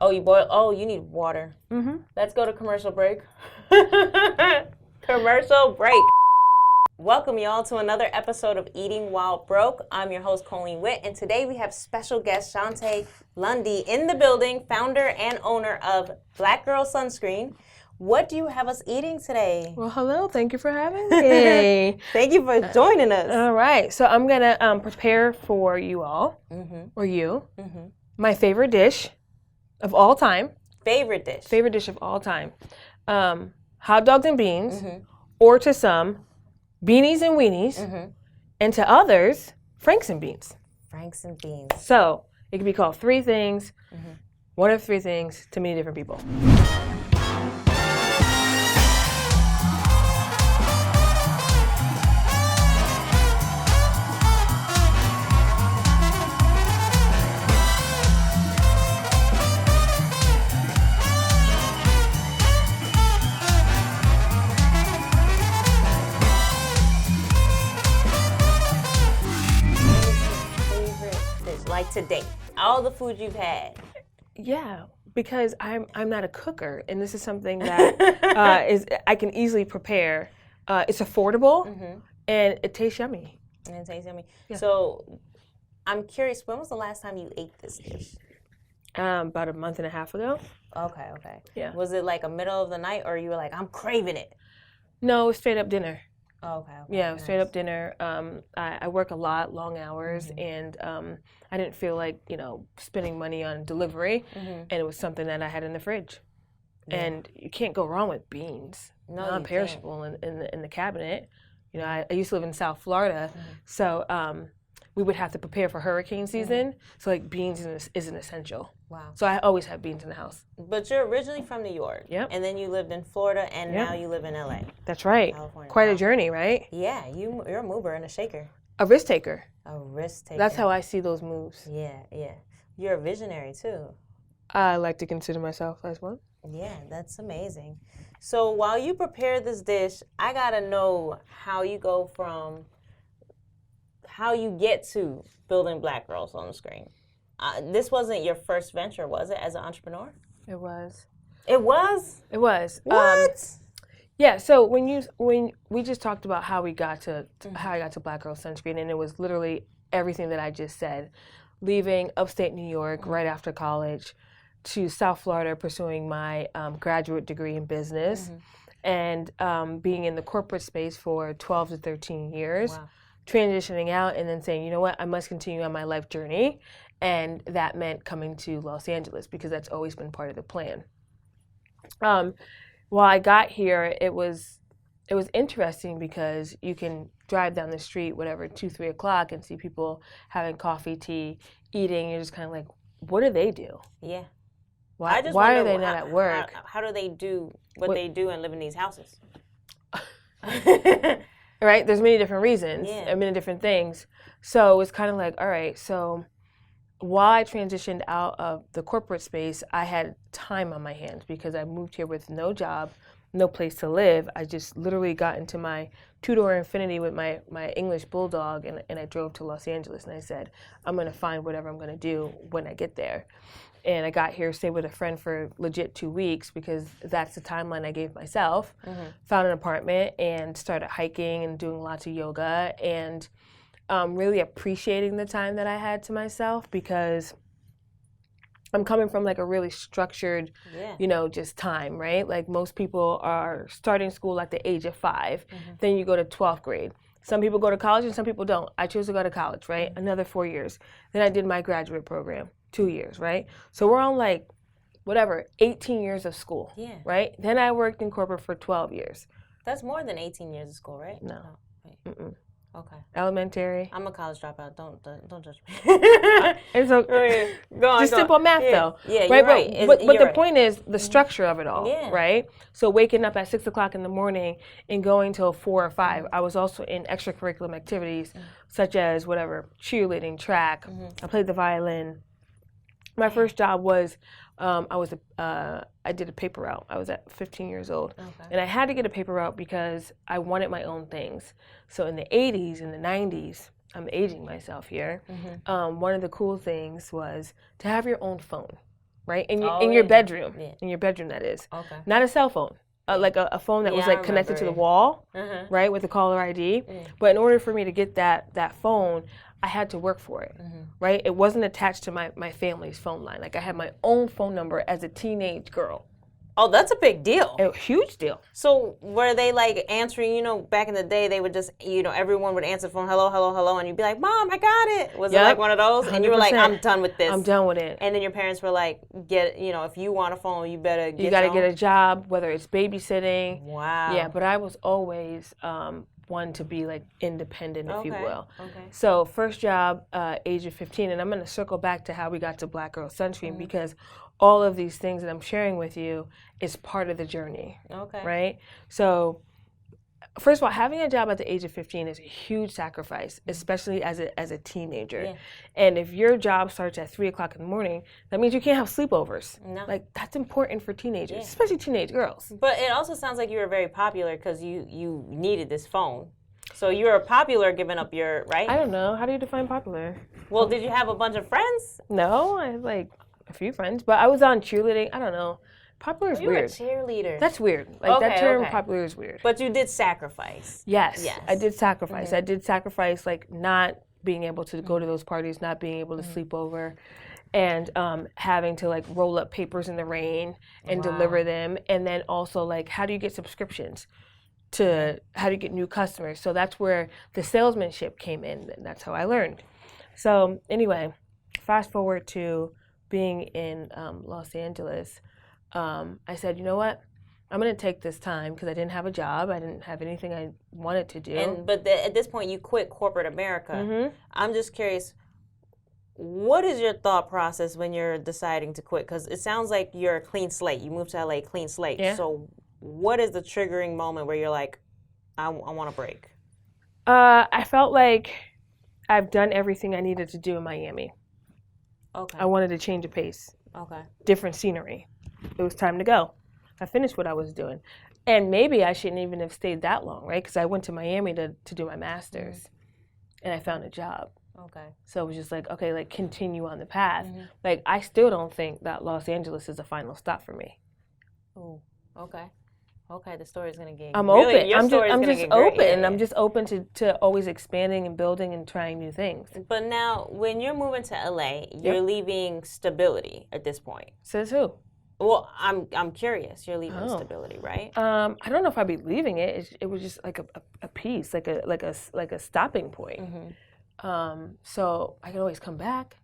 Oh, you boil. Oh, you need water. Mm-hmm. Let's go to commercial break. Commercial break. Welcome y'all to another episode of Eating While Broke. I'm your host, Colleen Witt, and today we have special guest Shontay Lundy in the building, founder and owner of Black Girl Sunscreen. What do you have us eating today? Well, hello. Thank you for having me. Thank you for joining us. All right. So I'm going to prepare for you all, or you, my favorite dish of all time. Favorite dish? Favorite dish of all time. Hot dogs and beans, or to some, beanies and weenies, and to others, Franks and beans. Franks and beans. So it can be called three things, one of three things to many different people. Like to date, all the food you've had. Yeah, because I'm not a cooker, and this is something that is I can easily prepare. It's affordable, and it tastes yummy. And it tastes yummy. Yeah. So, I'm curious, when was the last time you ate this dish? About a month and a half ago. Okay. Yeah. Was it like a middle of the night, or you were like, I'm craving it? No, it was straight up dinner. Oh, okay. Yeah, it was straight up dinner. I work a lot, long hours, and I didn't feel like, spending money on delivery, and it was something that I had in the fridge. Yeah. And you can't go wrong with beans. No, non-perishable in the cabinet. I used to live in South Florida, so we would have to prepare for hurricane season. So like beans is an essential. Wow. So I always have beans in the house. But you're originally from New York. Yep. And then you lived in Florida, and now you live in LA. That's right. California. Quite a journey, right? Yeah, you're a mover and a shaker. A risk taker. A risk taker. That's how I see those moves. Yeah. You're a visionary too. I like to consider myself as one. Yeah, that's amazing. So while you prepare this dish, I gotta know how you get to building Black Girl Sunscreen. This wasn't your first venture, was it, as an entrepreneur? It was. It was? It was. What? Yeah. So when we just talked about how I got to Black Girl Sunscreen, and it was literally everything that I just said, leaving upstate New York right after college to South Florida, pursuing my graduate degree in business, and being in the corporate space for 12 to 13 years. Wow. Transitioning out and then saying, you know what, I must continue on my life journey. And that meant coming to Los Angeles because that's always been part of the plan. While I got here, it was interesting because you can drive down the street, 2-3 o'clock, and see people having coffee, tea, eating. You're just kind of like, what do they do? Yeah. Why are they not at work? How do they do what they do and live in these houses? Right? There's many different reasons, many different things. So it's kind of like, all right, so while I transitioned out of the corporate space, I had time on my hands because I moved here with no job, no place to live. I just literally got into my two-door Infiniti with my English bulldog, and I drove to Los Angeles, and I said, I'm going to find whatever I'm going to do when I get there. And I got here, stayed with a friend for legit 2 weeks because that's the timeline I gave myself. Found an apartment and started hiking and doing lots of yoga and really appreciating the time that I had to myself because I'm coming from like a really structured, just time, right? Like most people are starting school at the age of 5. Then you go to 12th grade. Some people go to college and some people don't. I chose to go to college, right? Another 4 years. Then I did my graduate program. 2 years, right? So we're on 18 years of school, right? Then I worked in corporate for 12 years. That's more than 18 years of school, right? No. Okay. Elementary. I'm a college dropout. Don't judge me. It's okay. Go on. Just simple math, though. Yeah, right. You're right. But the point is the structure of it all, right? So waking up at 6 o'clock in the morning and going till 4 or 5. I was also in extracurricular activities such as cheerleading, track. I played the violin. My first job was I did a paper route. I was at 15 years old. And I had to get a paper route because I wanted my own things. So in the 80s and the 90s, I'm aging myself here, one of the cool things was to have your own phone. right? In your bedroom. Yeah. In your bedroom, that is. Okay. Not a cell phone. Like a phone that was like connected to the wall, right, with the caller ID. But in order for me to get that phone, I had to work for it, right? It wasn't attached to my family's phone line. Like I had my own phone number as a teenage girl. Oh, that's a big deal. A huge deal. So were they like answering, back in the day, they would just, everyone would answer the phone, hello, hello, hello, and you'd be like, Mom, I got it. Was it like one of those? 100%. And you were like, I'm done with this. I'm done with it. And then your parents were like, if you want a phone, you better get You got to get a job, whether it's babysitting. Wow. Yeah, but I was always one to be like independent, if you will. Okay. So first job, age of 15, and I'm going to circle back to how we got to Black Girl Sunscreen because all of these things that I'm sharing with you is part of the journey. Okay. Right? So first of all, having a job at the age of 15 is a huge sacrifice, especially as a teenager. Yeah. And if your job starts at 3 o'clock in the morning, that means you can't have sleepovers. No. Like that's important for teenagers, especially teenage girls. But it also sounds like you were very popular because you needed this phone. So you were popular giving up your, right? I don't know. How do you define popular? Well, did you have a bunch of friends? No, I had like a few friends, but I was on cheerleading. I don't know. Popular is weird. You were a cheerleader. That's weird. Like that term popular is weird. But you did sacrifice. Yes. I did sacrifice. I did sacrifice like not being able to go to those parties, not being able to sleep over, and having to like roll up papers in the rain and deliver them. And then also like how do you get subscriptions? To how do you get new customers? So that's where the salesmanship came in, and that's how I learned. So anyway, fast forward to being in Los Angeles. I said, you know what? I'm going to take this time because I didn't have a job. I didn't have anything I wanted to do. But at this point, you quit corporate America. I'm just curious, what is your thought process when you're deciding to quit? Because it sounds like you're a clean slate. You moved to LA clean slate. Yeah. So what is the triggering moment where you're like, I want to break? I felt like I've done everything I needed to do in Miami. Okay. I wanted to change the pace. Okay. Different scenery. It was time to go. I finished what I was doing. And maybe I shouldn't even have stayed that long, right? Because I went to Miami to do my master's. And I found a job. Okay. So it was just like, okay, like continue on the path. Like I still don't think that Los Angeles is a final stop for me. Oh, okay. Okay, the story's gonna get. I'm open. I'm just open. Yeah. I'm just open to always expanding and building and trying new things. But now, when you're moving to LA, you're leaving stability at this point. Says who? Well, I'm curious. You're leaving stability, right? I don't know if I'd be leaving it. It was just like a piece, like a stopping point. So I can always come back.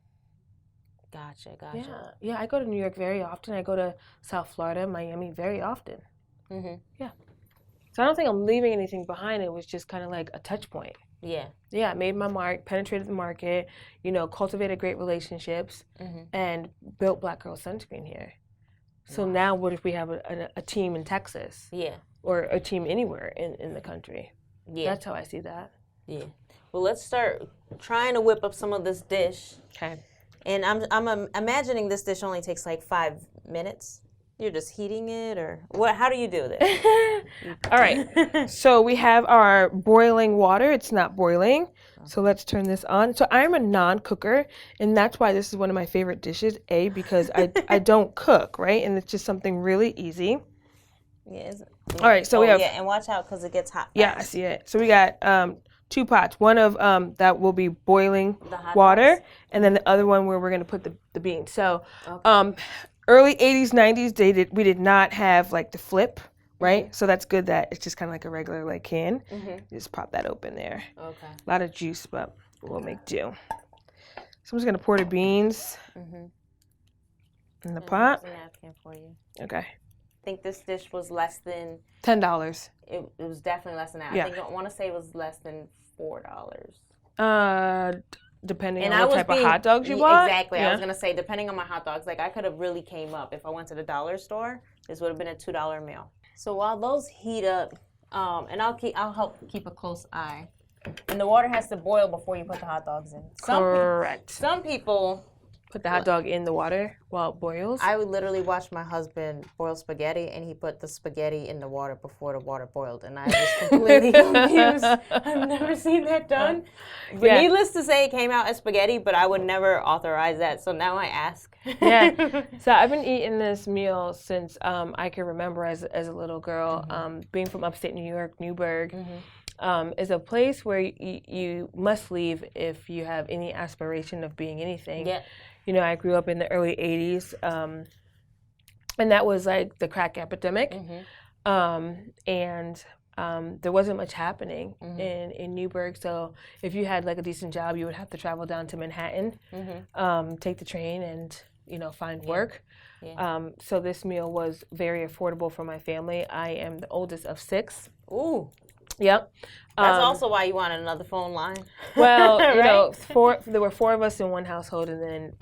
Gotcha. Yeah. I go to New York very often. I go to South Florida, Miami very often. Yeah. So I don't think I'm leaving anything behind. It was just kind of like a touch point. Yeah. Yeah, I made my mark, penetrated the market, cultivated great relationships, and built Black Girl Sunscreen here. So now what if we have a team in Texas? Yeah. Or a team anywhere in the country? Yeah. That's how I see that. Yeah. Well, let's start trying to whip up some of this dish. Okay. And I'm imagining this dish only takes like 5 minutes. You're just heating it, or what? How do you do this? All right. So we have our boiling water. It's not boiling. So let's turn this on. So I'm a non-cooker, and that's why this is one of my favorite dishes. Because I don't cook, right? And it's just something really easy. Yeah. All right. So we have. Yeah, and watch out because it gets hot. Yeah, I see it. So we got 2 pots. One of that will be boiling water, and then the other one where we're gonna put the beans. So. Early 80s, 90s, we did not have like the flip, right? So that's good that it's just kind of like a regular like can. Just pop that open there. Okay. A lot of juice, but we'll make do. So I'm just gonna pour the beans in the pot. There's a napkin for you. Okay. I think this dish was less than $10. It was definitely less than that. Yeah. I want to say it was less than $4. Depending on what type of hot dogs you bought. Exactly. Yeah. I was gonna say depending on my hot dogs. Like I could have really came up if I went to the dollar store. This would have been a $2 meal. So while those heat up, and I'll help keep a close eye. And the water has to boil before you put the hot dogs in. Correct. Some people Put the hot dog in the water while it boils? I would literally watch my husband boil spaghetti, and he put the spaghetti in the water before the water boiled, and I was completely confused. I've never seen that done. But needless to say, it came out as spaghetti, but I would never authorize that, so now I ask. Yeah. So I've been eating this meal since I can remember as a little girl. Being from upstate New York, Newburgh, is a place where you must leave if you have any aspiration of being anything. Yeah. You know, I grew up in the early 80s, and that was like the crack epidemic. And there wasn't much happening in Newburgh. So if you had like a decent job, you would have to travel down to Manhattan, take the train and, you know, find work. So this meal was very affordable for my family. I am the oldest of 6. Ooh. Yep. That's also why you wanted another phone line. Well, you know, there were 4 of us in one household, and then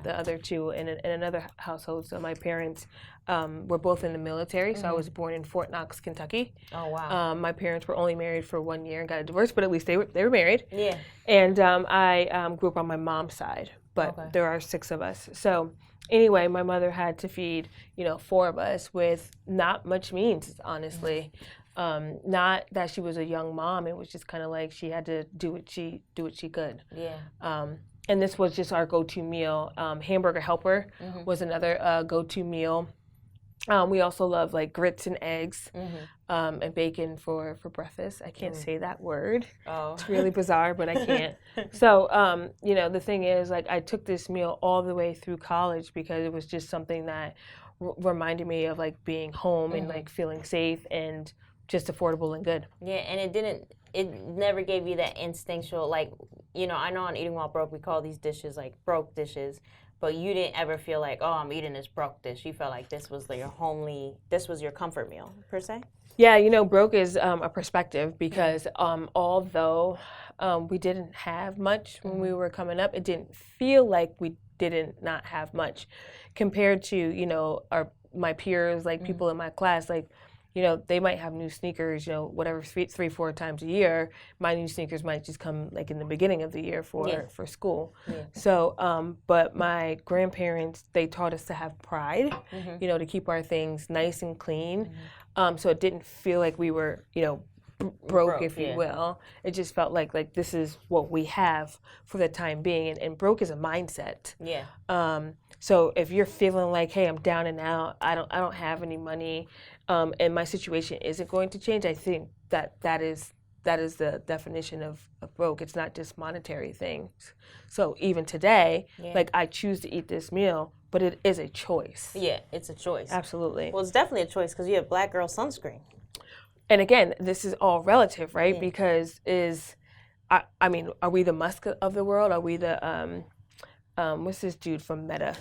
the other 2 in another household. So my parents were both in the military. So I was born in Fort Knox, Kentucky. Oh, wow. My parents were only married for 1 year and got a divorce, but at least they were married. Yeah. And I grew up on my mom's side, but there are 6 of us. So anyway, my mother had to feed, you know, 4 of us with not much means, honestly. Not that she was a young mom. It was just kind of like she had to do what she could. Yeah. And this was just our go-to meal. Hamburger helper was another go-to meal. We also love like grits and eggs and bacon for breakfast. I can't say that word. Oh. It's really bizarre, but I can't. So, you know, the thing is, like, I took this meal all the way through college because it was just something that reminded me of like being home and like feeling safe and just affordable and good. Yeah, and it never gave you that instinctual, like, you know, I know on Eating While Broke, we call these dishes like broke dishes, but you didn't ever feel like, oh, I'm eating this broke dish. You felt like this was your comfort meal, per se? Yeah, you know, broke is a perspective because although we didn't have much when we were coming up, it didn't feel like we didn't not have much compared to, you know, my peers, like people in my class, like, you know, they might have new sneakers, you know, whatever, 3-4 times a year. My new sneakers might just come like in the beginning of the year for school. Yeah. So, but my grandparents, they taught us to have pride, you know, to keep our things nice and clean. So it didn't feel like we were, you know, broke, if you will. It just felt like this is what we have for the time being. And broke is a mindset. Yeah. So if you're feeling like, hey, I'm down and out, I don't have any money, and my situation isn't going to change, I think that is the definition of broke. It's not just monetary things. So even today, like, I choose to eat this meal, but it is a choice. Yeah, it's a choice. Absolutely. Well, it's definitely a choice because you have Black Girl Sunscreen. And again, this is all relative, right? Because I mean, are we the Musk of the world? Are we the what's this dude from Meta?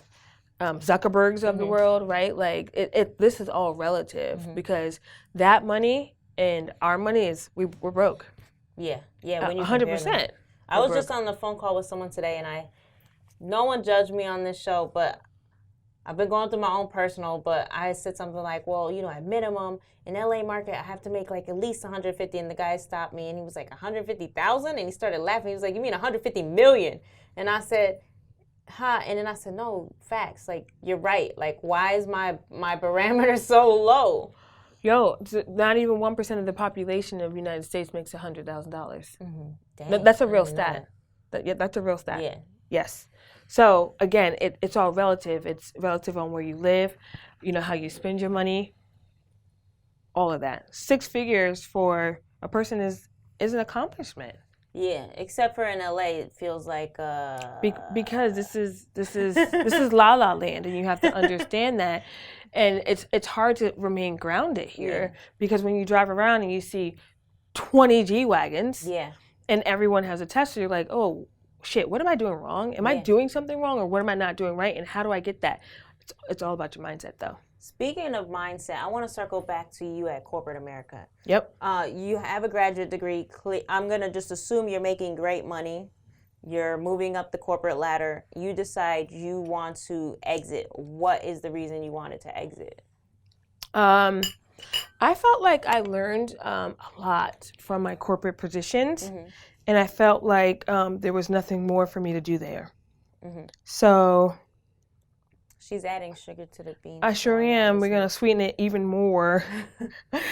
Zuckerbergs of the world, right? Like, this is all relative because that money and our money we're broke. Yeah, when you 100%. I was just on the phone call with someone today, and no one judged me on this show, but I've been going through my own personal, but I said something like, well, you know, at minimum, in LA market, I have to make like at least 150, and the guy stopped me, and he was like, 150,000? And he started laughing. He was like, you mean 150 million? And I said, and then I said, no, facts, like, you're right. Like, why is my parameter so low? Yo, not even 1% of the population of the United States makes $100,000. Dang, that's a real stat. That's a real stat. Yeah. Yes. So again, it's all relative. It's relative on where you live, you know, how you spend your money, all of that. 6 figures for a person is an accomplishment. Yeah, except for in LA, it feels like because this is La La Land, and you have to understand that, and it's hard to remain grounded here because when you drive around and you see 20 G-Wagons, and everyone has a Tesla, you're like, oh shit, what am I doing wrong? Am I doing something wrong, or what am I not doing right? And how do I get that? It's all about your mindset, though. Speaking of mindset, I want to circle back to you at corporate America. Yep. You have a graduate degree. I'm going to just assume you're making great money. You're moving up the corporate ladder. You decide you want to exit. What is the reason you wanted to exit? I felt like I learned a lot from my corporate positions, and I felt like there was nothing more for me to do there. So she's adding sugar to the beans. I sure am. We're going to sweeten it even more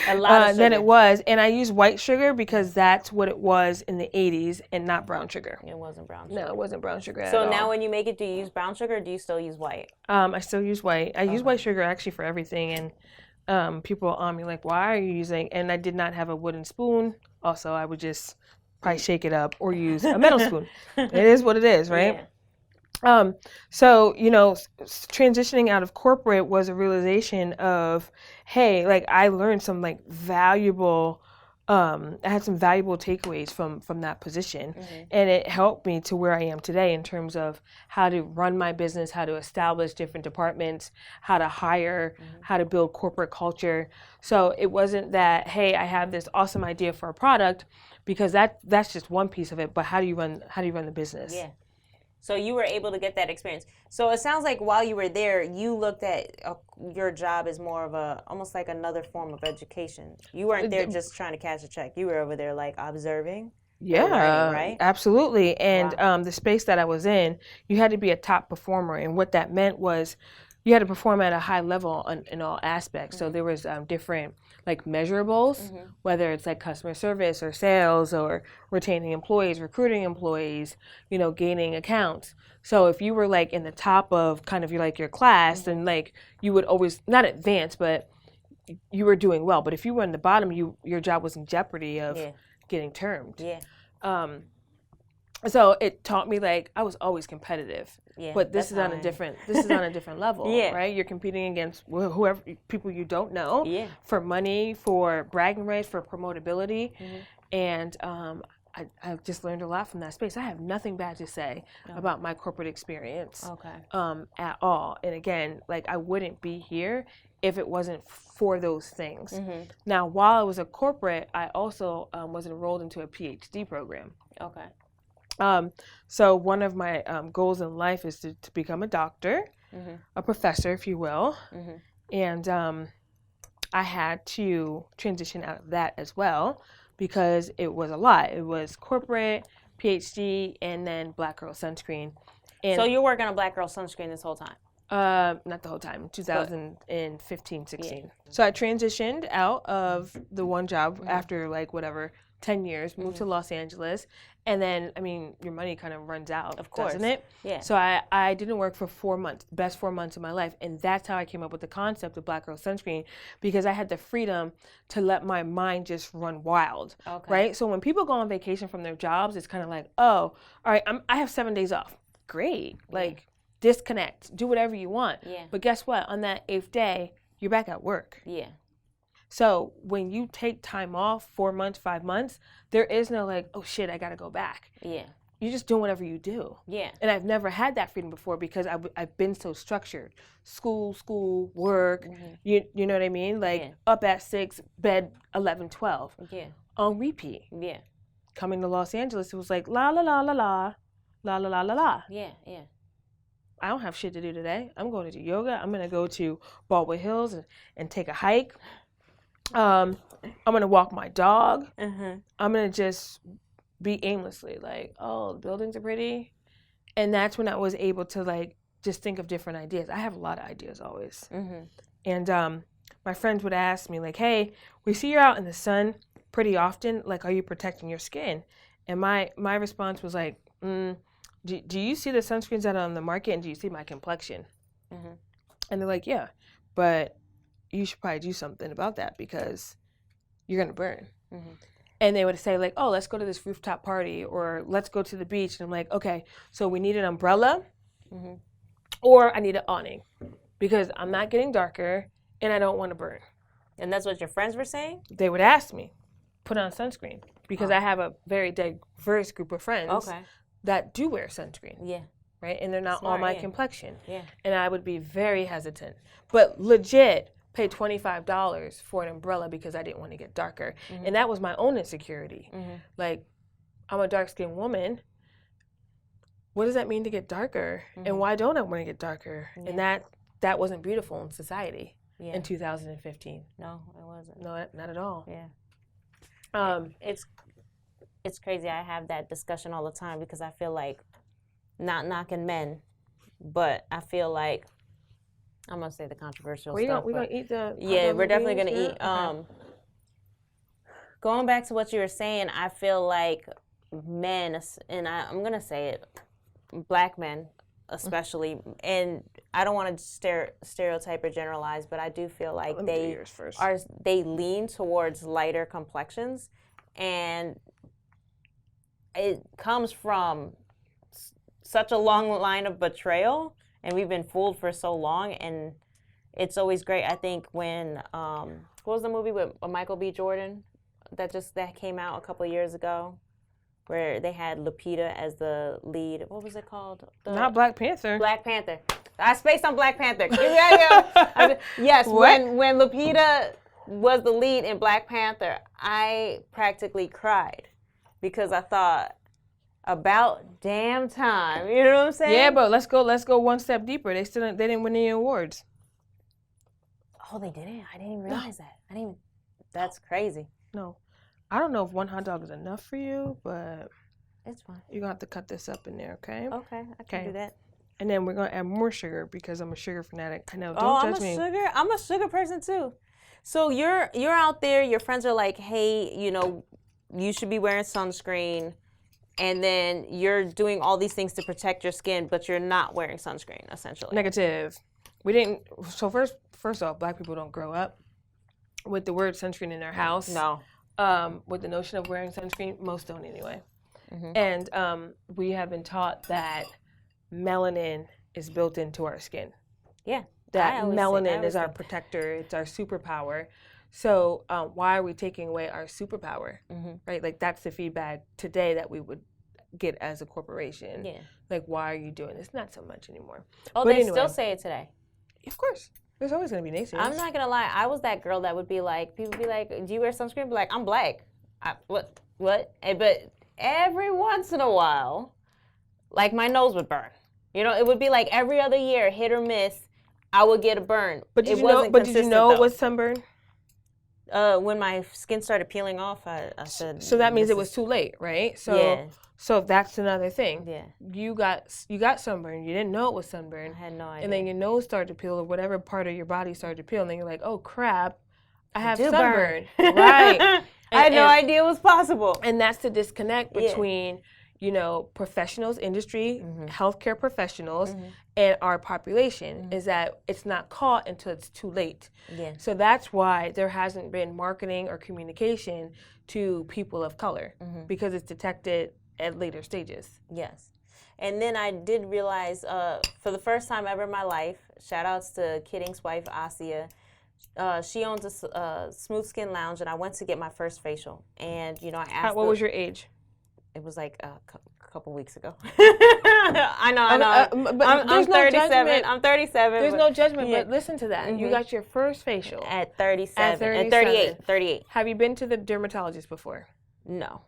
a lot of sugar. than it was. And I use white sugar because that's what it was in the 80s and not brown sugar. It wasn't brown sugar. No, it wasn't brown sugar at all. all. So now when you make it, do you use brown sugar or do you still use white? I still use white. I use white sugar actually for everything. And people on me like, why are you using? And I did not have a wooden spoon. Also, I would just probably shake it up or use a metal spoon. It is what it is, right? Yeah. So, transitioning out of corporate was a realization of, hey, like I learned some like valuable, I had some valuable takeaways from that position, and it helped me to where I am today in terms of how to run my business, how to establish different departments, how to hire, how to build corporate culture. So it wasn't that, hey, I have this awesome idea for a product, because that's just one piece of it, but how do you run the business? Yeah. So you were able to get that experience. So it sounds like while you were there, you looked at your job as more of almost like another form of education. You weren't there just trying to cash a check. You were over there like observing. Yeah, writing, right? Absolutely. And the space that I was in, you had to be a top performer. And what that meant was you had to perform at a high level in all aspects. So there was different like measurables, whether it's like customer service or sales or retaining employees, recruiting employees, gaining accounts. So if you were like in the top of kind of your class, then like you would always not advance, but you were doing well. But if you were in the bottom, your job was in jeopardy of getting termed. Yeah. So it taught me like I was always competitive, but this is on a different level, right? You're competing against whoever people you don't know for money, for bragging rights, for promotability, and I just learned a lot from that space. I have nothing bad to say about my corporate experience, at all. And again, like I wouldn't be here if it wasn't for those things. Now, while I was a corporate, I also was enrolled into a PhD program. Okay. So one of my goals in life is to become a doctor, a professor, if you will. And I had to transition out of that as well because it was a lot. It was corporate, PhD, and then Black Girl Sunscreen. And so you're working on Black Girl Sunscreen this whole time? Not the whole time, 2015, 16. So I transitioned out of the one job after 10 years, moved to Los Angeles. And then, your money kind of runs out, of course, doesn't it? Yeah. So I didn't work for 4 months, best 4 months of my life. And that's how I came up with the concept of Black Girl Sunscreen, because I had the freedom to let my mind just run wild, right? So when people go on vacation from their jobs, it's kind of like, oh, all right, I have 7 days off. Great. Disconnect, do whatever you want. Yeah. But guess what? On that 8th day, you're back at work. Yeah. So when you take time off 4 months, 5 months, there is no oh shit, I gotta go back. Yeah. You're just doing whatever you do. Yeah. And I've never had that freedom before because I've been so structured. School, work, you know what I mean? Up at 6, bed 11, 12. Yeah. On repeat. Yeah. Coming to Los Angeles, it was like la la la la la, la la la la la. Yeah, yeah. I don't have shit to do today. I'm going to do yoga. I'm going to go to Baldwin Hills and take a hike. I'm going to walk my dog. I'm going to just be aimlessly the buildings are pretty. And that's when I was able to just think of different ideas. I have a lot of ideas always. And my friends would ask me hey, we see you're out in the sun pretty often. Are you protecting your skin? And my response was do you see the sunscreens that are on the market and do you see my complexion? And they're like, yeah, but you should probably do something about that because you're going to burn. And they would say oh, let's go to this rooftop party or let's go to the beach. And I'm like, okay, so we need an umbrella or I need an awning because I'm not getting darker and I don't want to burn. And that's what your friends were saying? They would ask me, put on sunscreen because I have a very diverse group of friends that do wear sunscreen. Yeah. Right? And they're not all my complexion. Yeah. And I would be very hesitant. But legit pay $25 for an umbrella because I didn't want to get darker. And that was my own insecurity. I'm a dark-skinned woman. What does that mean to get darker? And why don't I want to get darker? And that wasn't beautiful in society in 2015. No, it wasn't. No, not at all. Yeah. It's crazy. I have that discussion all the time because I feel like not knocking men, but I feel like I'm gonna say the controversial stuff. We're gonna eat the yeah, we're definitely gonna eat. Okay. Going back to what you were saying, I feel like men, and I'm gonna say it, black men especially, and I don't want to stereotype or generalize, but I do feel like they lean towards lighter complexions, and it comes from such a long line of betrayal, and we've been fooled for so long, and it's always great. I think when what was the movie with Michael B. Jordan that came out a couple of years ago, where they had Lupita as the lead. What was it called? Not Black Panther. Black Panther. I spaced on Black Panther. Yes, when Lupita was the lead in Black Panther, I practically cried because I thought, about damn time. You know what I'm saying? Yeah, but let's go one step deeper. They didn't win any awards. Oh, they didn't? I didn't even realize that. That's crazy. No. I don't know if one hot dog is enough for you, but it's fine. You're gonna have to cut this up in there, okay? Okay, I can do that. And then we're gonna add more sugar because I'm a sugar fanatic. I know. Don't judge me. I'm a sugar person too. So you're out there. Your friends are like, hey, you should be wearing sunscreen, and then you're doing all these things to protect your skin, but you're not wearing sunscreen, essentially. Negative. We didn't. So first off, black people don't grow up with the word sunscreen in their house. No. With the notion of wearing sunscreen, most don't anyway. Mm-hmm. And we have been taught that melanin is built into our skin. Yeah. That melanin is our protector. It's our superpower. So why are we taking away our superpower? Mm-hmm. Right? Like that's the feedback today that we would get as a corporation. Yeah. Like, why are you doing this? Not so much anymore. Oh, but they still say it today. Of course. There's always going to be naysayers. I'm not going to lie. I was that girl that would be like, people be like, do you wear sunscreen? Be like, I'm black. What? But every once in a while, like my nose would burn. It would be like every other year, hit or miss, I would get a burn. But did you know it was sunburn? When my skin started peeling off, I said. So that means it was too late, right? So, yeah. So that's another thing. Yeah. You got sunburn. You didn't know it was sunburn. I had no idea. And then your nose started to peel, or whatever part of your body started to peel, and then you're like, oh crap, I have sunburn. Right. I had no idea it was possible. And that's the disconnect between, professionals, industry, healthcare professionals, and our population is that it's not caught until it's too late. Yeah. So that's why there hasn't been marketing or communication to people of color because it's detected at later stages. Yes. And then I did realize for the first time ever in my life, shout outs to Kidding's wife, Asia. She owns a Smooth Skin Lounge, and I went to get my first facial. And, I asked what was your age? It was like a couple weeks ago. I know. But I'm 37. I'm 37. There's no judgment, but listen to that. You got your first facial. At 37. At 38. Have you been to the dermatologist before? No.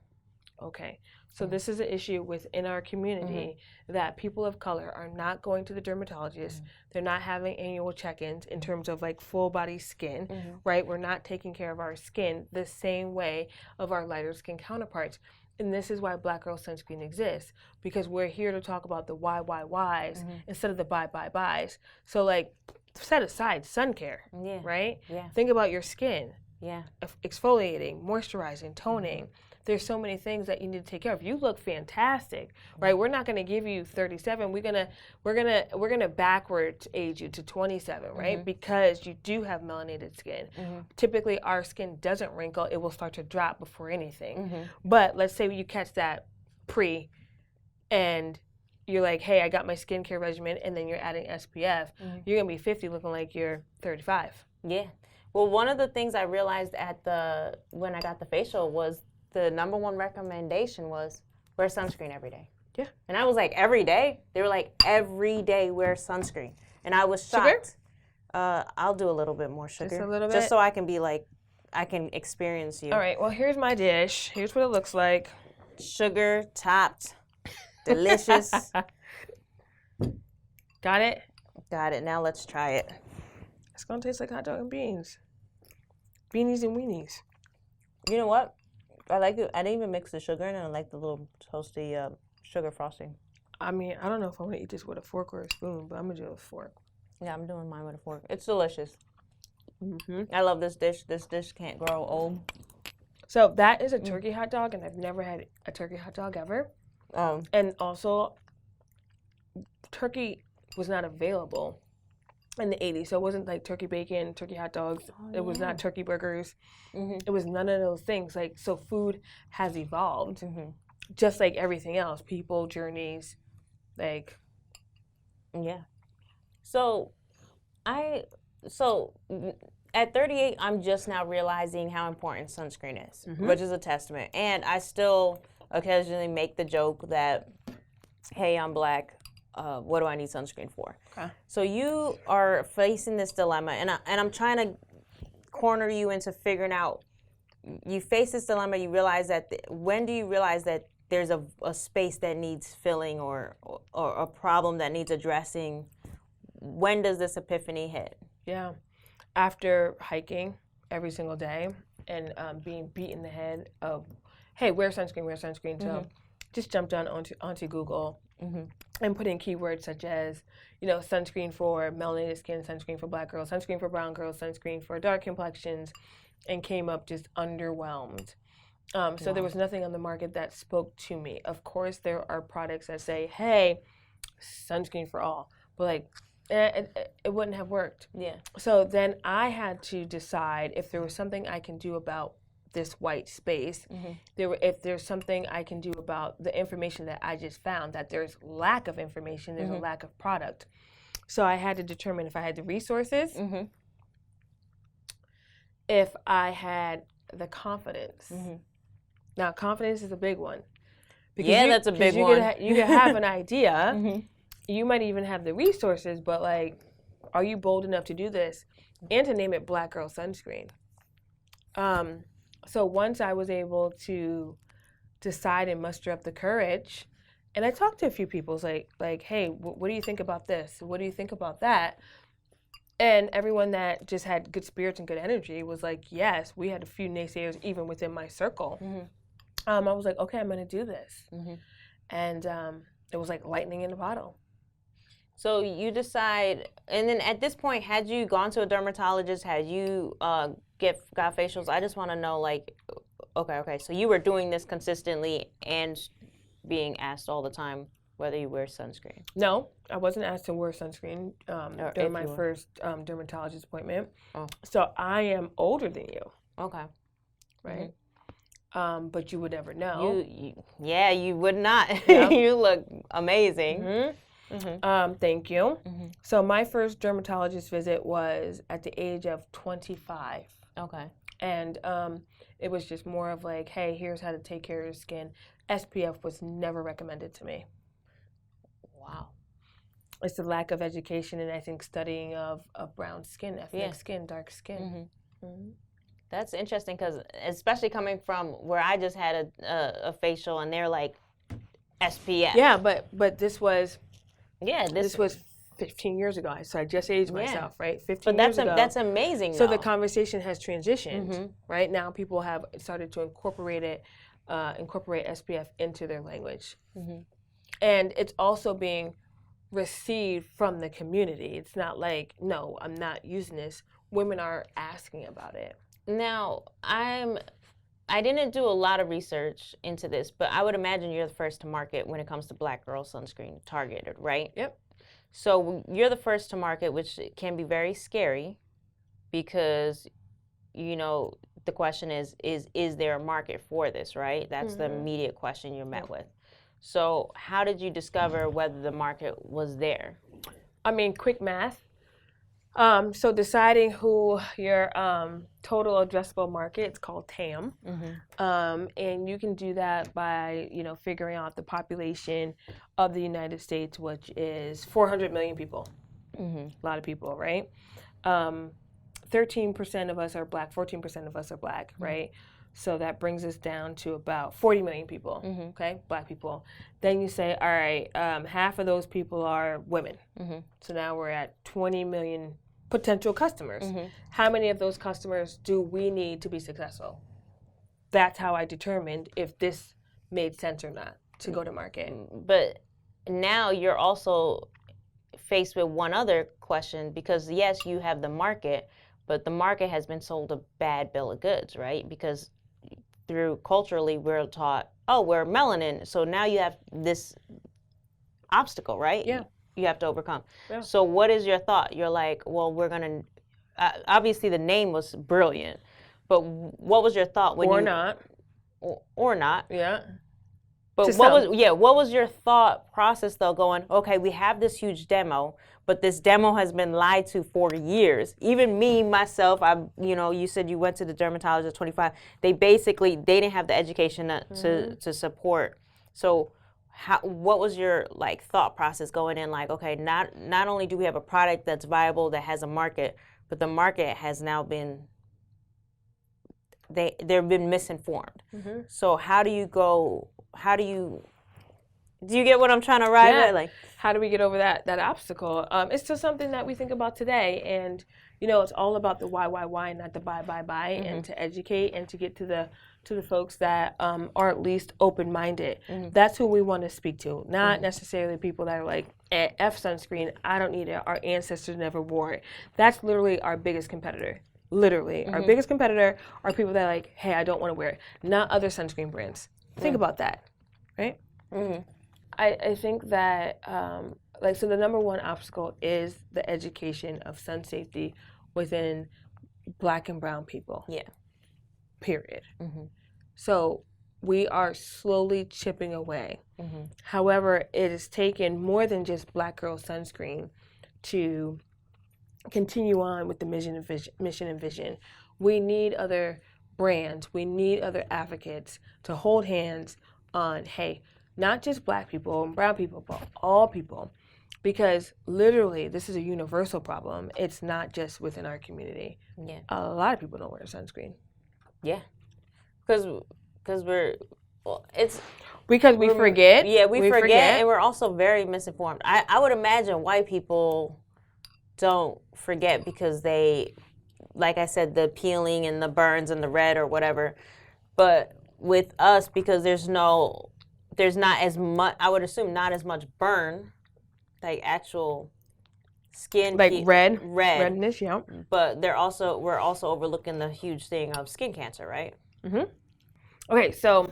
Okay. So this is an issue within our community that people of color are not going to the dermatologist. They're not having annual check-ins in terms of like full body skin, right? We're not taking care of our skin the same way of our lighter skin counterparts. And this is why Black Girl Sunscreen exists, because we're here to talk about the whys instead of the buys. So like set aside sun care, right? Yeah. Think about your skin. Yeah. Exfoliating, moisturizing, toning. There's so many things that you need to take care of. You look fantastic, right? We're not going to give you 37. We're gonna backwards age you to 27, right? Because you do have melanated skin. Typically, our skin doesn't wrinkle; it will start to drop before anything. But let's say you catch that and you're like, hey, I got my skincare regimen, and then you're adding SPF. You're gonna be 50, looking like you're 35. Yeah. Well, one of the things I realized when I got the facial was the number one recommendation was wear sunscreen every day. Yeah. And I was like, every day? They were like, every day wear sunscreen. And I was shocked. Sugar? I'll do a little bit more sugar. Just a little bit? Just so I can be like, I can experience you. All right, well, here's my dish. Here's what it looks like. Sugar topped. Delicious. Got it? Got it. Now let's try it. It's going to taste like hot dog and beans. Beanies and weenies. You know what? I like it. I didn't even mix the sugar in, and I like the little toasty sugar frosting. I mean, I don't know if I want to eat this with a fork or a spoon, but I'm going to do it with a fork. Yeah, I'm doing mine with a fork. It's delicious. I love this dish. This dish can't grow old. So that is a turkey hot dog, and I've never had a turkey hot dog ever. And also, turkey was not available in the 80s. So it wasn't like turkey bacon, turkey hot dogs. It was not turkey burgers. It was none of those things. Like, so food has evolved, just like everything else. People, journeys, like. Yeah. So at 38, I'm just now realizing how important sunscreen is, which is a testament. And I still occasionally make the joke that, hey, I'm black. What do I need sunscreen for? Okay. So you are facing this dilemma, and I'm trying to corner you into figuring out. You face this dilemma. You realize that when do you realize that there's a space that needs filling or a problem that needs addressing? When does this epiphany hit? Yeah, after hiking every single day and being beat in the head of, hey, wear sunscreen. So just jumped onto Google and put in keywords such as, sunscreen for melanated skin, sunscreen for black girls, sunscreen for brown girls, sunscreen for dark complexions, and came up just underwhelmed. So there was nothing on the market that spoke to me. Of course, there are products that say, hey, sunscreen for all, but like, it wouldn't have worked. Yeah. So then I had to decide if there was something I can do about this white space. If there's something I can do about the information that I just found, that there's lack of information, there's a lack of product. So I had to determine if I had the resources, if I had the confidence. Now, confidence is a big one. Because that's a big one. You could have an idea. You might even have the resources, but like, are you bold enough to do this and to name it Black Girl Sunscreen? So once I was able to decide and muster up the courage, and I talked to a few people, like, hey, what do you think about this? What do you think about that? And everyone that just had good spirits and good energy was like, yes. We had a few naysayers even within my circle. I was like, okay, I'm going to do this. And it was like lightning in a bottle. So you decide, and then at this point, had you gone to a dermatologist? Had you got facials? I just want to know, like, okay. So you were doing this consistently and being asked all the time whether you wear sunscreen? No, I wasn't asked to wear sunscreen during my first dermatologist appointment. So I am older than you. Okay. Right? But you would never know. You would not. Yeah. You look amazing. Thank you. So my first dermatologist visit was at the age of 25. Okay. And it was just more of like, hey, here's how to take care of your skin. SPF was never recommended to me. Wow. It's the lack of education and I think studying of brown skin, ethnic skin, dark skin. That's interesting because especially coming from where I just had a facial and they're like SPF. Yeah, but this was... Yeah, this was 15 years ago. So I just aged myself, right? 15 years ago. But that's amazing, So the conversation has transitioned, right? Now people have started to incorporate SPF into their language. And it's also being received from the community. It's not like, no, I'm not using this. Women are asking about it. Now, I didn't do a lot of research into this, but I would imagine you're the first to market when it comes to black girl sunscreen targeted, right? Yep. So you're the first to market, which can be very scary because, the question is there a market for this, right? That's the immediate question you're met with. So how did you discover whether the market was there? I mean, quick math. So deciding who your total addressable market, it's called TAM, and you can do that by figuring out the population of the United States, which is 400 million people. A lot of people, right? 13% of us are black, 14% of us are black, right? So that brings us down to about 40 million people, okay, black people. Then you say, all right, half of those people are women. So now we're at 20 million potential customers. How many of those customers do we need to be successful? That's how I determined if this made sense or not to go to market. But now you're also faced with one other question, because yes, you have the market, but the market has been sold a bad bill of goods, right? Because through culturally we're taught, oh, we're melanin, so now you have this obstacle, right? Yeah. You have to overcome. Yeah. So what is your thought? You're like, well, we're gonna obviously the name was brilliant, but what was your thought when or you not or not? Yeah. But what was your thought process though, going, okay, we have this huge demo, but this demo has been lied to for years. Even me, myself, you said you went to the dermatologist at 25. They didn't have the education to support. So what was your like thought process going in, like, okay, not only do we have a product that's viable, that has a market, but the market has now been, they've been misinformed. So do you get what I'm trying to arrive at? Like, how do we get over that obstacle? It's just something that we think about today, and it's all about the why, not the buy, and to educate and to get to the folks that are at least open-minded. That's who we want to speak to, not necessarily people that are like, F sunscreen, I don't need it, our ancestors never wore it. That's literally our biggest competitor. Literally, our biggest competitor are people that are like, hey, I don't want to wear it, not other sunscreen brands. Think about that, right? I think that, so the number one obstacle is the education of sun safety within Black and brown people. Yeah. Period. So we are slowly chipping away. However, it has taken more than just Black Girl Sunscreen to continue on with the mission and vision. We need other brands. We need other advocates to hold hands on, hey, not just Black people and brown people, but all people. Because literally, this is a universal problem. It's not just within our community. Yeah. A lot of people don't wear sunscreen. Yeah. Because we forget. Yeah, we forget, and we're also very misinformed. I would imagine white people don't forget because they, like I said, the peeling and the burns and the red or whatever. But with us, because there's not as much, I would assume not as much burn, like actual skin, like redness, yeah. But we're also overlooking the huge thing of skin cancer, right? Okay, so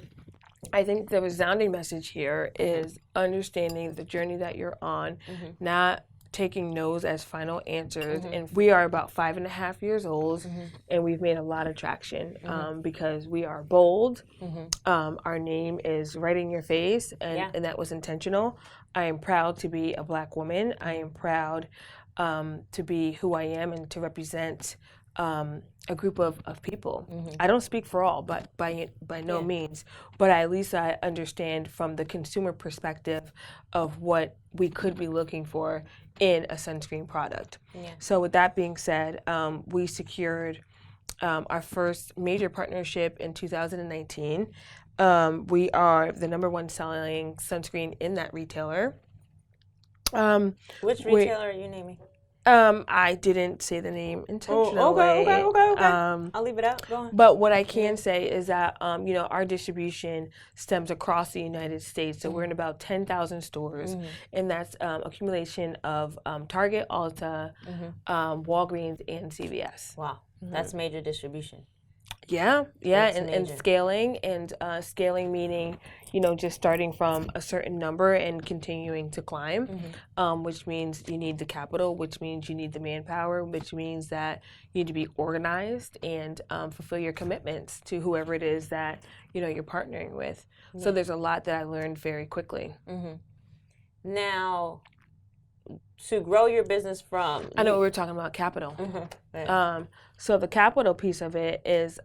I think the resounding message here is understanding the journey that you're on, not taking no's as final answers. And we are about 5.5 years old, and we've made a lot of traction because we are bold. Our name is right in your face, and that was intentional. I am proud to be a Black woman. I am proud to be who I am and to represent a group of people. I don't speak for all, but by no means. But at least I understand from the consumer perspective of what we could be looking for in a sunscreen product. So with that being said, we secured our first major partnership in 2019. We are the number one selling sunscreen in that retailer. Which retailer are you naming? I didn't say the name intentionally. Okay. I'll leave it out. Go on. But what I can say is that, our distribution stems across the United States. So we're in about 10,000 stores, and that's accumulation of Target, Ulta, Walgreens, and CVS. Wow, that's major distribution. Yeah, and scaling, meaning, just starting from a certain number and continuing to climb, which means you need the capital, which means you need the manpower, which means that you need to be organized and fulfill your commitments to whoever it is that, you're partnering with. So there's a lot that I learned very quickly. Now, to grow your business from... I know we were talking about capital. So the capital piece of it is,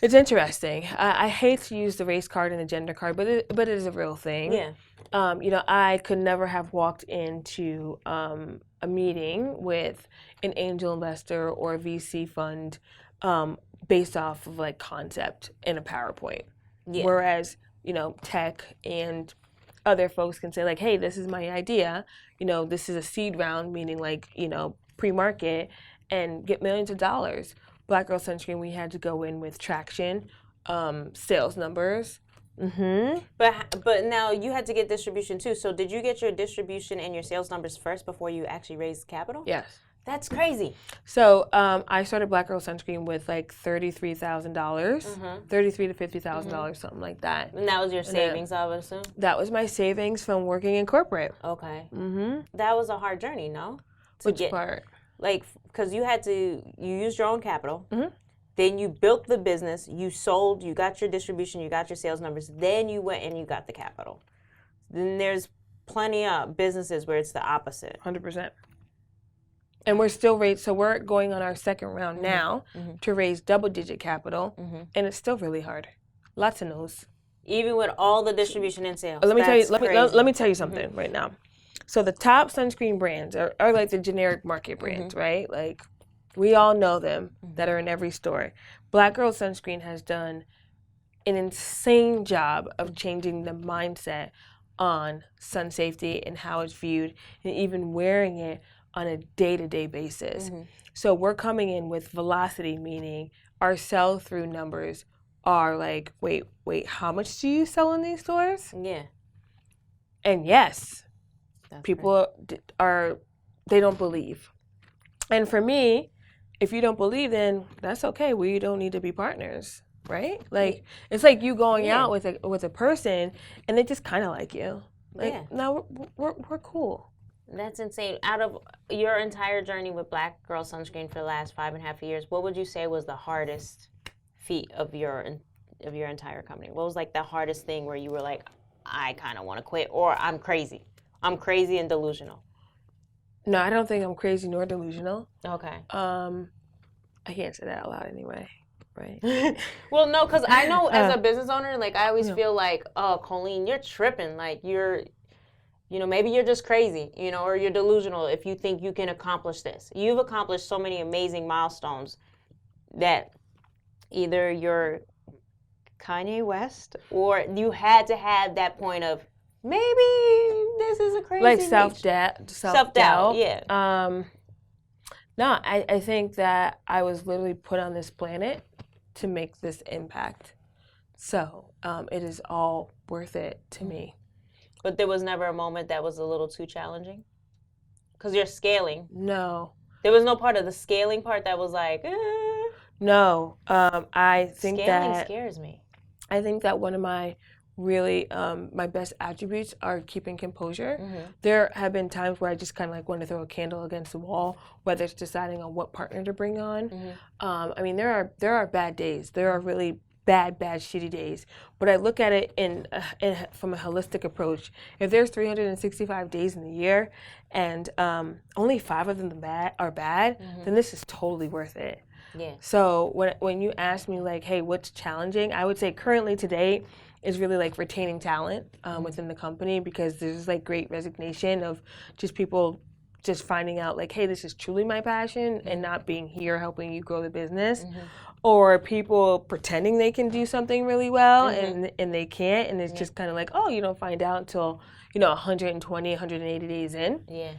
it's interesting. I hate to use the race card and the gender card, but it is a real thing. Yeah. I could never have walked into a meeting with an angel investor or a VC fund based off of like concept in a PowerPoint. Yeah. Whereas, tech and other folks can say like, hey, this is my idea. This is a seed round, meaning like, pre-market, and get millions of dollars. Black Girl Sunscreen, we had to go in with traction, sales numbers, But now you had to get distribution too. So did you get your distribution and your sales numbers first before you actually raised capital? Yes. That's crazy. So I started Black Girl Sunscreen with like $33,000, $33,000 to $50,000, something like that. And that was your savings, I would assume? That was my savings from working in corporate. Okay. That was a hard journey, no? Which part? Like, because you used your own capital. Then you built the business, you sold, you got your distribution, you got your sales numbers. Then you went and you got the capital. Then there's plenty of businesses where it's the opposite. 100%. And we're still so we're going on our second round now to raise double-digit capital, and it's still really hard. Lots of no's. Even with all the distribution and sales. Let me tell you. Let me tell you something right now. So the top sunscreen brands are like the generic market brands, right? Like we all know them that are in every store. Black Girl Sunscreen has done an insane job of changing the mindset on sun safety and how it's viewed, and even wearing it on a day-to-day basis. So we're coming in with velocity, meaning our sell-through numbers are like, wait, how much do you sell in these stores? Yeah. And yes, people they don't believe. And for me, if you don't believe, then that's okay. We don't need to be partners, right? Like it's like you going out with a person and they just kind of like you. Like no, we're cool. That's insane. Out of your entire journey with Black Girl Sunscreen for the last 5.5 years, what would you say was the hardest feat of your entire company? What was like the hardest thing where you were like, I kind of want to quit, or I'm crazy and delusional? No, I don't think I'm crazy nor delusional. Okay. I can't say that out loud anyway, right? Well, no, because I know as a business owner, like I always feel like, oh, Colleen, you're tripping. Like maybe you're just crazy, or you're delusional if you think you can accomplish this. You've accomplished so many amazing milestones that either you're Kanye West or you had to have that point of maybe this is a crazy like self-doubt. Yeah. No, I think that I was literally put on this planet to make this impact. So it is all worth it to me. But there was never a moment that was a little too challenging? Because you're scaling. No. There was no part of the scaling part that was like, No. I think scaling scares me. I think that one of my really my best attributes are keeping composure. There have been times where I just kind of like want to throw a candle against the wall, whether it's deciding on what partner to bring on. I mean, there are bad days. There are really bad, shitty days. But I look at it from a holistic approach. If there's 365 days in the year and only 5 of them are bad, then this is totally worth it. Yeah. So when you ask me like, hey, what's challenging? I would say currently today is really like retaining talent within the company, because there's like great resignation of just people just finding out like, hey, this is truly my passion and not being here helping you grow the business. Or people pretending they can do something really well and they can't, and it's just kind of like, oh, you don't find out until 120, 180 days in. Yeah.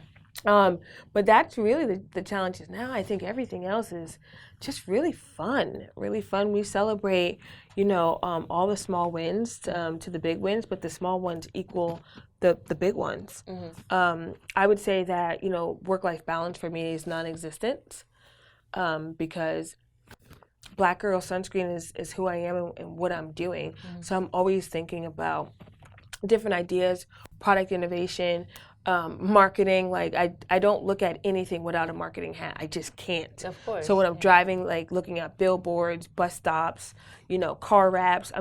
But that's really the challenges now. I think everything else is just really fun. We celebrate, all the small wins to the big wins, but the small ones equal the big ones. I would say that, work-life balance for me is non-existent because Black Girl Sunscreen is who I am and what I'm doing. So I'm always thinking about different ideas, product innovation, marketing. Like I don't look at anything without a marketing hat. I just can't. Of course. So when I'm driving, like looking at billboards, bus stops, car wraps,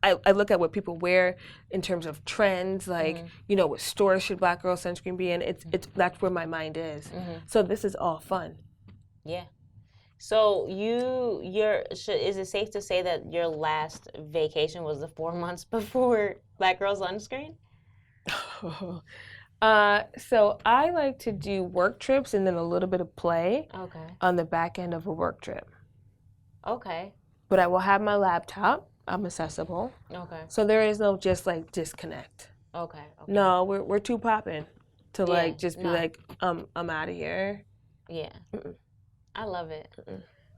I look at what people wear in terms of trends, like, what stores should Black Girl Sunscreen be in. It's that's where my mind is. So this is all fun. Yeah. So is it safe to say that your last vacation was the 4 months before Black Girl Sunscreen? So I like to do work trips and then a little bit of play on the back end of a work trip. Okay. But I will have my laptop. I'm accessible. Okay. So there is no just like disconnect. Okay. No, we're too popping to like just be like, I'm out of here. Yeah. I love it.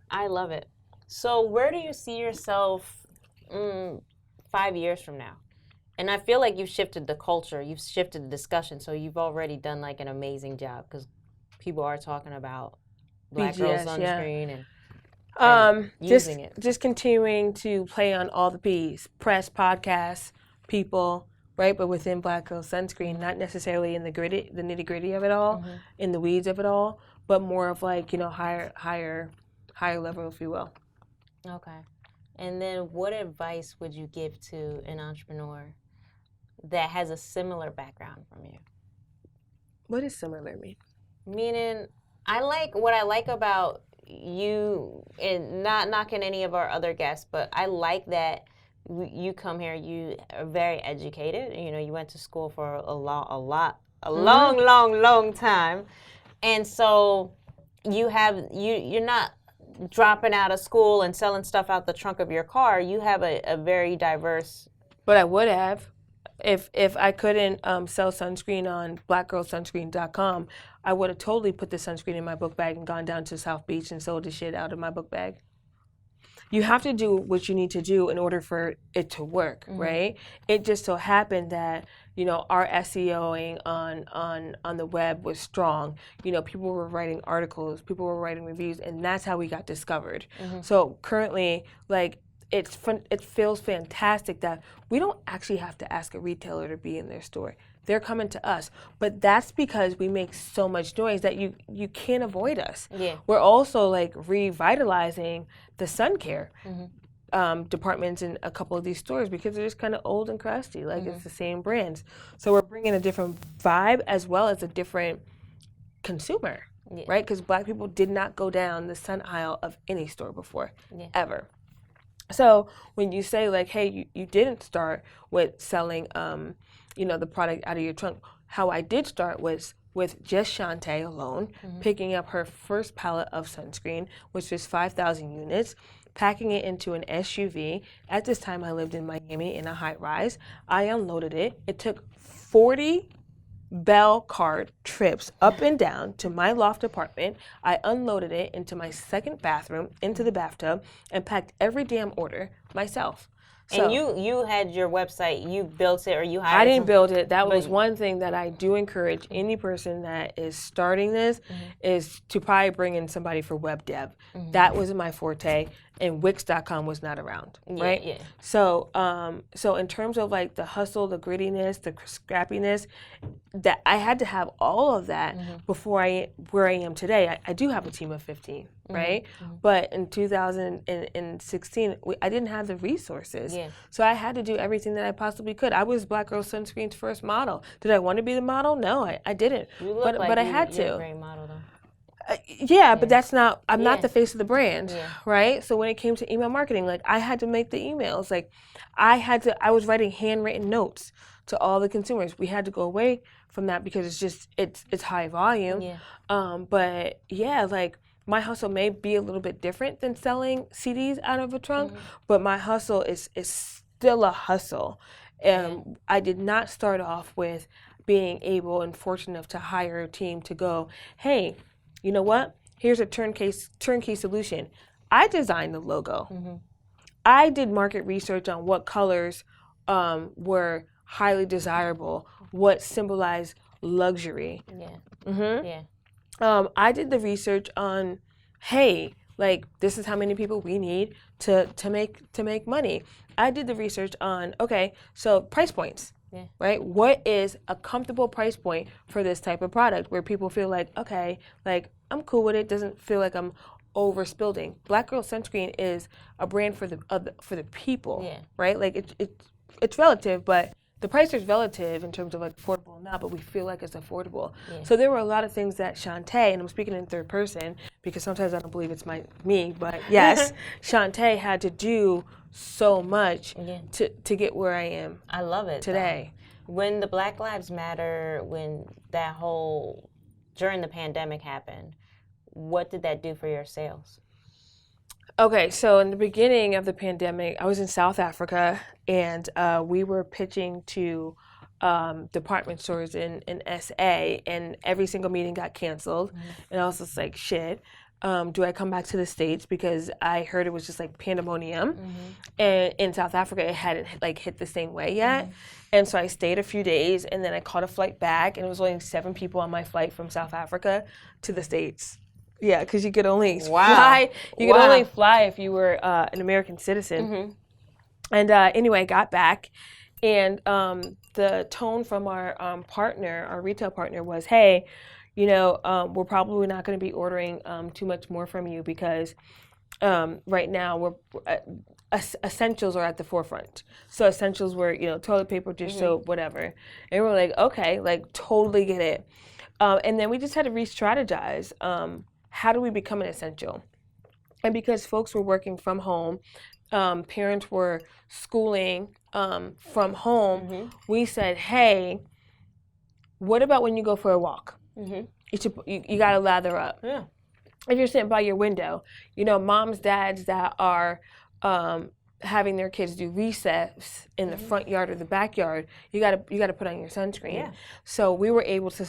I love it. So where do you see yourself 5 years from now? And I feel like you've shifted the culture, you've shifted the discussion, so you've already done like an amazing job because people are talking about Black Girl Sunscreen and using it. Just continuing to play on all the P's, press, podcasts, people, right? But within Black Girl Sunscreen, not necessarily in the nitty gritty of it all, in the weeds of it all, but more of like, higher level, if you will. Okay. And then what advice would you give to an entrepreneur that has a similar background from you? What does similar mean? Meaning, what I like about you, and not knocking any of our other guests, but I like that you come here, you are very educated. You went to school for a long time. And so you're not dropping out of school and selling stuff out the trunk of your car. You have a very diverse. But I would have. If I couldn't sell sunscreen on blackgirlsunscreen.com, I would have totally put the sunscreen in my book bag and gone down to South Beach and sold the shit out of my book bag. You have to do what you need to do in order for it to work, right? It just so happened that, our SEOing on the web was strong. People were writing articles, people were writing reviews, and that's how we got discovered. So currently, it feels fantastic that we don't actually have to ask a retailer to be in their store. They're coming to us. But that's because we make so much noise that you can't avoid us. Yeah. We're also revitalizing the sun care departments in a couple of these stores because they're just kind of old and crusty. It's the same brands. So we're bringing a different vibe as well as a different consumer, right? Because Black people did not go down the sun aisle of any store before, ever. So when you say hey, you didn't start with selling, the product out of your trunk. How I did start was with just Shontay alone, picking up her first pallet of sunscreen, which was 5,000 units, packing it into an SUV. At this time, I lived in Miami in a high rise. I unloaded it. It took 40 bell cart trips up and down to my loft apartment. I unloaded it into my second bathroom, into the bathtub, and packed every damn order myself. So, and you had your website, you built it, or you hired I didn't build it. That was one thing that I do encourage any person that is starting this is to probably bring in somebody for web dev. That was my forte, and Wix.com was not around, right? Yeah. So in terms of the hustle, the grittiness, the scrappiness, that I had to have all of that before where I am today. I do have a team of 15, right? But in 2016, I didn't have the resources. So I had to do everything that I possibly could. I was Black Girl Sunscreen's first model. Did I want to be the model? No, I didn't. You look but I had to. You're a great model, though. But that's not, I'm not the face of the brand, right? So when it came to email marketing, I had to make the emails. I was writing handwritten notes to all the consumers. We had to go away from that because it's high volume. But my hustle may be a little bit different than selling CDs out of a trunk, but my hustle is still a hustle. I did not start off with being able and fortunate enough to hire a team to go, hey, you know what? Here's a turnkey solution. I designed the logo. I did market research on what colors were highly desirable, what symbolized luxury. I did the research on, hey, this is how many people we need to make money. I did the research on, okay, so price points. Right? What is a comfortable price point for this type of product where people feel okay, I'm cool with it, doesn't feel like I'm overspilling. Black Girl Sunscreen is a brand for the people, right? It's relative, but the price is relative in terms of affordable or not, but we feel like it's affordable. So there were a lot of things that Shontay, and I'm speaking in third person because sometimes I don't believe it's me, but yes, Shontay had to do so much to get where I am. I love it today. When the Black Lives Matter, when that whole during the pandemic happened, what did that do for your sales? Okay, so in the beginning of the pandemic, I was in South Africa, and we were pitching to department stores in SA, and every single meeting got canceled. And I was just like, shit. do I come back to the States because I heard it was just like pandemonium, and in South Africa it hadn't like hit the same way yet, and so I stayed a few days, and then I caught a flight back, and it was only 7 people on my flight from South Africa to the States. Yeah, because you could only fly. You could only fly if you were an American citizen. And anyway, I got back, and the tone from our partner, our retail partner, was, hey, you know, we're probably not going to be ordering too much more from you because right now we're essentials are at the forefront. So essentials were, you know, toilet paper, dish soap, whatever. And we're like, okay, like totally get it. And then we just had to re-strategize. How do we become an essential? And because folks were working from home, parents were schooling from home, we said, hey, what about when you go for a walk? You got to lather up. Yeah. If you're sitting by your window, you know, moms, dads that are having their kids do recess in the front yard or the backyard, you got to put on your sunscreen. Yeah. So we were able to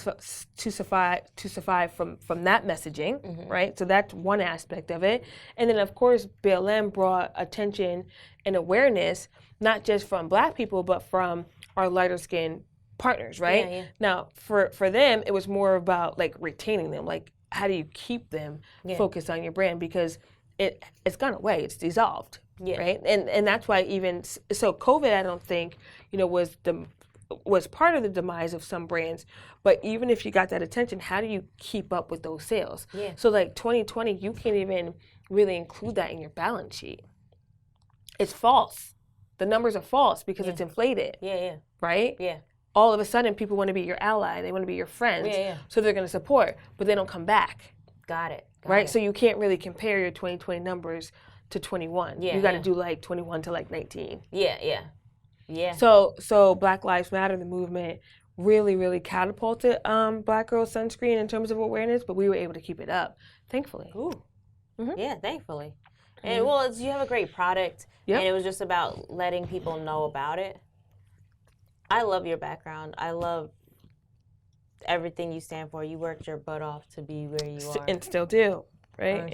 survive from that messaging, right? So that's one aspect of it. And then of course BLM brought attention and awareness not just from Black people but from our lighter skinned partners, right? Yeah. Now for them it was more about like retaining them, like how do you keep them focused on your brand, because it's gone away, it's dissolved. Yeah. Right, and that's why even so, COVID I don't think was part of the demise of some brands. But even if you got that attention, how do you keep up with those sales? Yeah. So like 2020, you can't even really include that in your balance sheet. It's false. The numbers are false because it's inflated. Yeah, yeah. Right. Yeah. All of a sudden, people want to be your ally. They want to be your friends. Yeah, yeah. So they're going to support, but they don't come back. Got it. Right. So you can't really compare your 2020 numbers to 21. Yeah, you got to do like 21 to like 19. Yeah, yeah, yeah. So Black Lives Matter, the movement, really catapulted Black girls sunscreen in terms of awareness, but we were able to keep it up, thankfully. Ooh, yeah, thankfully. And well, you have a great product, and it was just about letting people know about it. I love your background. I love everything you stand for. You worked your butt off to be where you are, and still do. Right?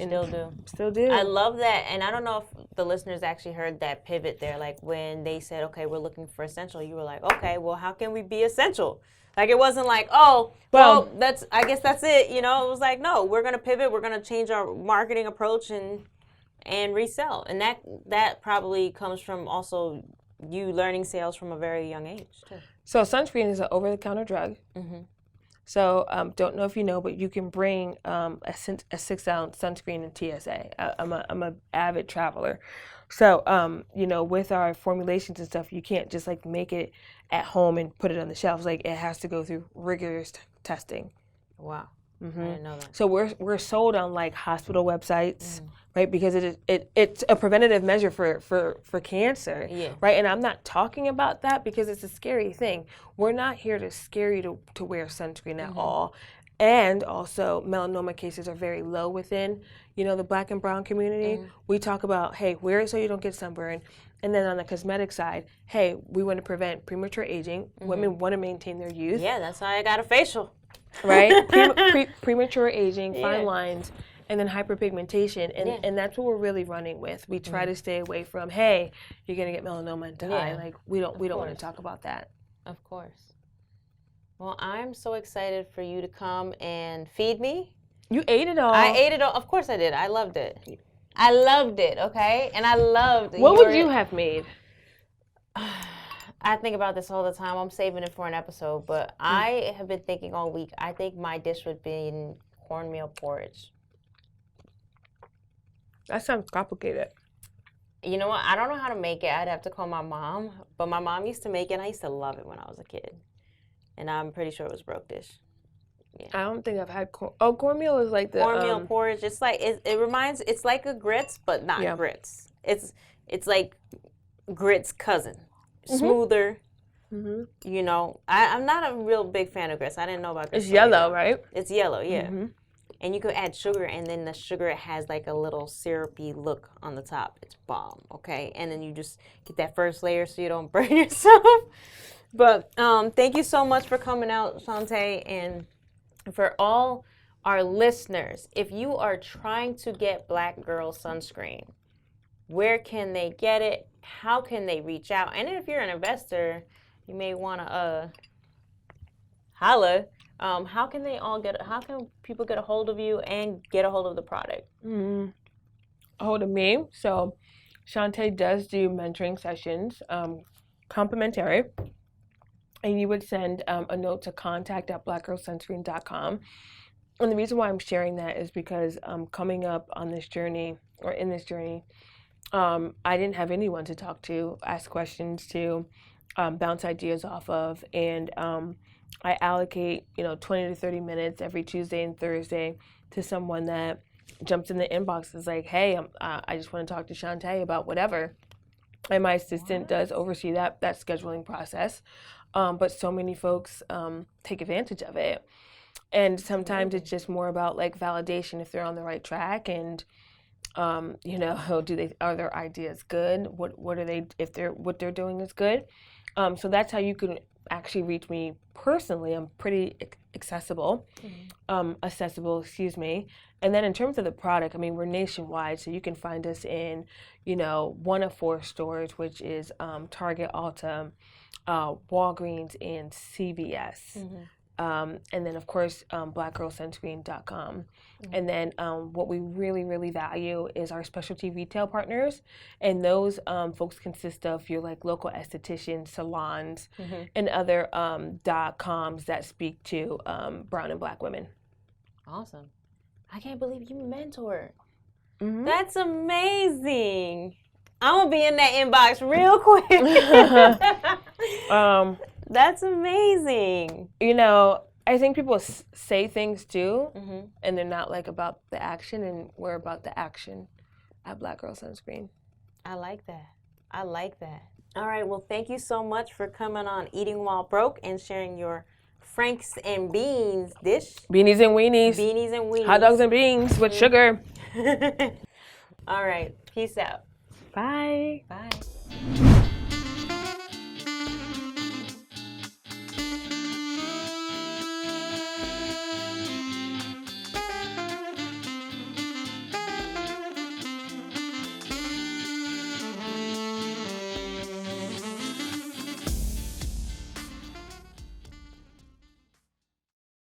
Still do. I love that. And I don't know if the listeners actually heard that pivot there. Like when they said, okay, we're looking for essential, you were like, okay, well, how can we be essential? Like it wasn't like, oh, well, I guess that's it. You know, it was like, no, we're going to pivot. We're going to change our marketing approach and resell. And that probably comes from also you learning sales from a very young age, too. So sunscreen is an over-the-counter drug. So don't know if you know, but you can bring a 6-ounce sunscreen in TSA. I'm a avid traveler. So, you know, with our formulations and stuff, you can't just like make it at home and put it on the shelves. Like it has to go through rigorous testing. Wow. I didn't know that. So we're sold on like hospital websites, right? Because it's a preventative measure for cancer, right? And I'm not talking about that because it's a scary thing. We're not here to scare you to wear sunscreen at all. And also, melanoma cases are very low within, you know, the Black and brown community. We talk about, hey, wear it so you don't get sunburn. And then on the cosmetic side, hey, we want to prevent premature aging. Women want to maintain their youth. Yeah, that's why I got a facial. Right? Premature aging, fine lines, and then hyperpigmentation. And that's what we're really running with. We try to stay away from, hey, you're going to get melanoma and die. Yeah. Like, we don't want to talk about that. Of course. Well, I'm so excited for you to come and feed me. You ate it all. I ate it all. Of course I did. I loved it. I loved it, okay? And I loved it. What would you have made? I think about this all the time. I'm saving it for an episode, but I have been thinking all week. I think my dish would be cornmeal porridge. That sounds complicated. You know what? I don't know how to make it. I'd have to call my mom, but my mom used to make it, and I used to love it when I was a kid. And I'm pretty sure it was broke dish. Yeah. I don't think I've had cornmeal is like the cornmeal porridge. It's like it reminds. It's like a grits, but not grits. It's like grits' cousin. Smoother, you know. I'm not a real big fan of grits. I didn't know about grits. It's yellow, right? It's yellow, yeah. And you could add sugar, and then the sugar has like a little syrupy look on the top. It's bomb, okay? And then you just get that first layer so you don't burn yourself. But thank you so much for coming out, Shontay, and for all our listeners, if you are trying to get Black Girl Sunscreen, where can they get it? How can they reach out? And if you're an investor, you may want to holla. How can people get a hold of you and get a hold of the product? A hold of me. So Shontay does do mentoring sessions, complimentary. And you would send a note to contact@blackgirlsunscreen.com. And the reason why I'm sharing that is because coming up on this journey, or in this journey, I didn't have anyone to talk to, ask questions to, bounce ideas off of. And I allocate, 20 to 30 minutes every Tuesday and Thursday to someone that jumps in the inbox and is like, hey, I just want to talk to Shontay about whatever. And my assistant does oversee that scheduling process. But so many folks take advantage of it. And sometimes it's just more about like validation if they're on the right track, and are their ideas good? What are they, if what they're doing is good? So that's how you can actually reach me personally. I'm pretty accessible. And then in terms of the product, I mean, we're nationwide, so you can find us in, one of 4 stores, which is Target, Ulta, Walgreens, and CVS. And then, of course, blackgirlsunscreen.com. And then what we really, really value is our specialty retail partners. And those folks consist of your like local estheticians, salons, and other .coms that speak to brown and Black women. Awesome. I can't believe you mentor. That's amazing. I'm going to be in that inbox real quick. That's amazing. I think people say things too, and they're not like about the action, and we're about the action at Black Girl Sunscreen. I like that. All right, well, thank you so much for coming on Eating While Broke and sharing your Franks and Beans dish. Beanies and weenies. Hot dogs and beans with sugar. All right, peace out. Bye. Bye.